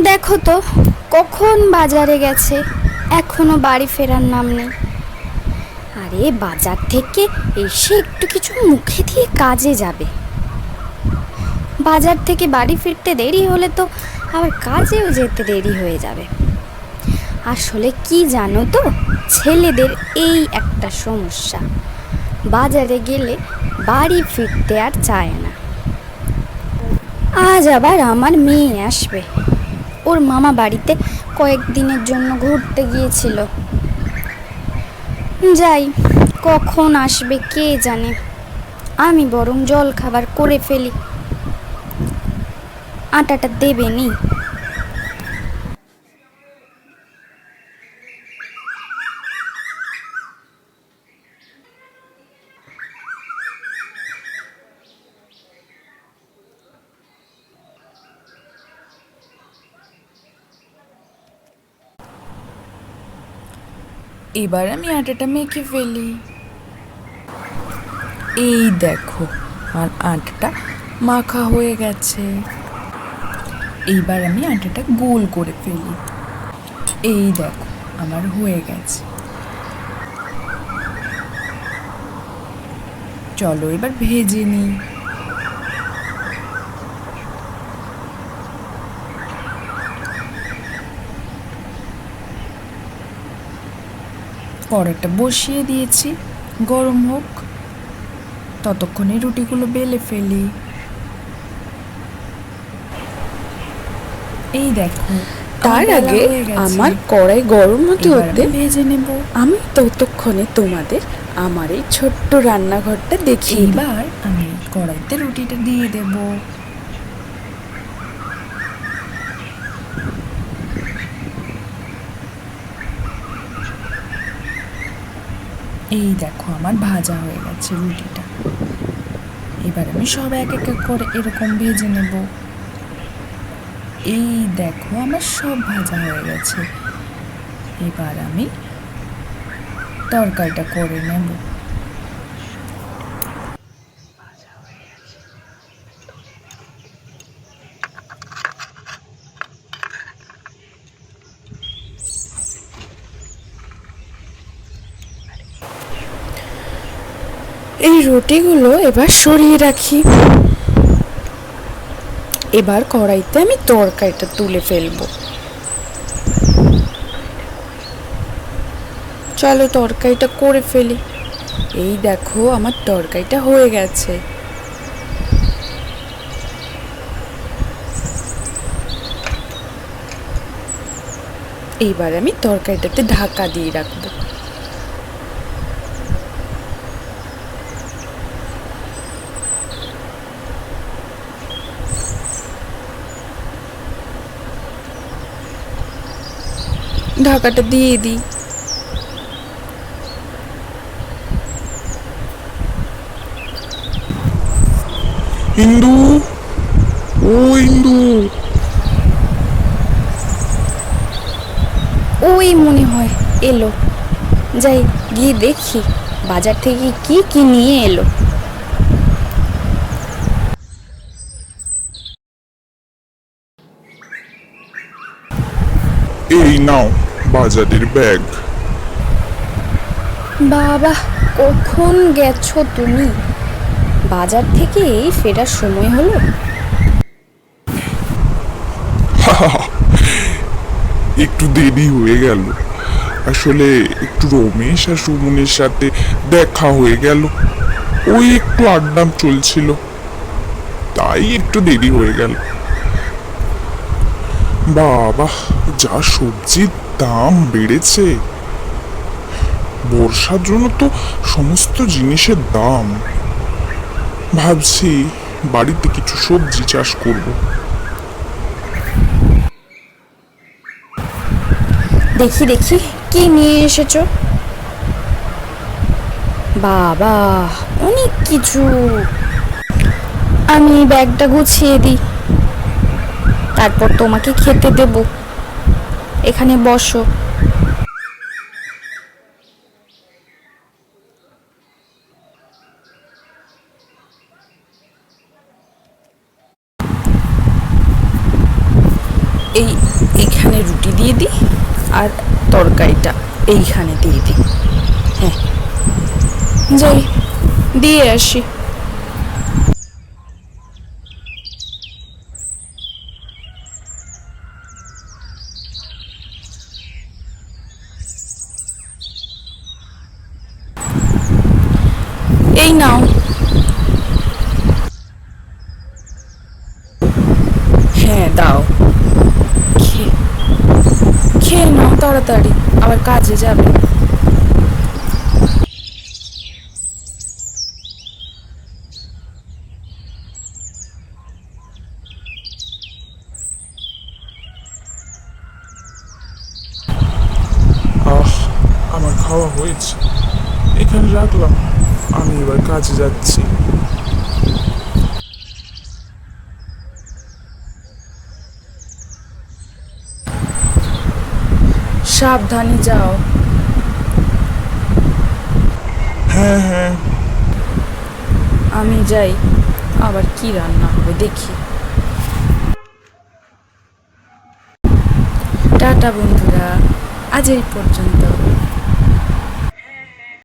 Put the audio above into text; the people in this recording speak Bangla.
দেখো তো কখন বাজারে গেছে, এখনো বাড়ি ফেরার নাম নেই। আরে বাজার থেকে এসে একটু কিছু মুখে দিয়ে কাজে যাবে, বাজার থেকে বাড়ি ফিরতে দেরি হলে তো আবার কাজেও যেতে দেরি হয়ে যাবে। আসলে কি জানো তো, ছেলেদের এই একটা সমস্যা, বাজারে গেলে বাড়ি ফিরতে আর চায় না। আজ আবার আমার মেয়ে আসবে, ওর মামা বাড়িতে কয়েকদিনের জন্য ঘুরতে গিয়েছিল। যাই, কখন আসবে কে জানে। আমি বরং জল খাবার করে ফেলি, আটাটা দেবে নি। এবার আমি আটাটা মেখে ফেলি। এই দেখো আর আটাটা মাখা হয়ে গেছে। এইবার আমি আটাটা গোল করে ফেলি। এই দেখো আমার হয়ে গেছে। চলো এবার ভেজে নিই। কড়াইটা বসিয়ে দিয়েছি, গরম হোক, ততক্ষণে রুটিগুলো বেলে ফেলি। এই দেখো তার আগে আমার কড়াই গরম হতে হতে ভেজে নেব। আমি ততক্ষণে তোমাদের আমার এই ছোট্ট রান্নাঘরটা দেখিয়ে দিই। এইবার আমি কড়াইতে রুটিটা দিয়ে দেব। এই দেখো আমার ভাজা হয়ে গেছে রুটিটা। এবার আমি সব এক এক করে এরকম ভেজে নেব। এই দেখো আমার সব ভাজা হয়ে গেছে। এবার আমি তরকারিটা করে নেব। এই রুটিগুলো এবার সরিয়ে রাখি। এবার কড়াইতে আমি তরকারিটা তুলে ফেলবো। চলো তরকারিটা করে ফেলি। এই দেখো আমার তরকারিটা হয়ে গেছে। এইবার আমি তরকারিটাতে ঢাকা দিয়ে রাখবো। ঢাকাটা দিয়ে দিই। ইন্দু, ও ইন্দু, ওই মনে হয় এলো, যাই গিয়ে দেখি বাজার থেকে কি কি নিয়ে এলো। এই নাও বাজারের ব্যাগ। বাবা, কখন গেছো তুমি? বাজার থেকে এই ফেরার সময় হলো? একটু দেরি হয়ে গেল, আসলে একটু রমেশ আর সুমনের সাথে দেখা হয়ে গেল, ওই একটু আড্ডা চলছিল, তাই একটু দেরি হয়ে গেল। বাবা, যা সবজির দাম বেড়েছে! বর্ষার জন্য তো সমস্ত জিনিসের দাম। ভাবছি বাড়িতে কিছু সবজি চাষ করব। দেখি দেখি কি নিয়ে এসেছো। বাবা, অনেক কিছু। আমি ব্যাগটা গুছিয়ে দিই, তারপর তোমাকে খেতে দেব। এখানে বসো। এই এইখানে রুটি দিয়ে দিই আর তরকারিটা এইখানে দিয়ে দিই। হ্যাঁ, যাই দিয়ে আসি। এই নাও। হ্যাঁ দাও, খেয়ে নাও তাড়াতাড়ি, আবার কাজে যাবে। আমার খাওয়া হয়েছে, এখানে রাখলাম, আমি এবার কাজে যাচ্ছি। সাবধানে যাও। হ্যাঁ হ্যাঁ। আমি যাই, আবার কি রান্না হবে দেখি। টাটা বন্ধুরা, আজ এই পর্যন্ত।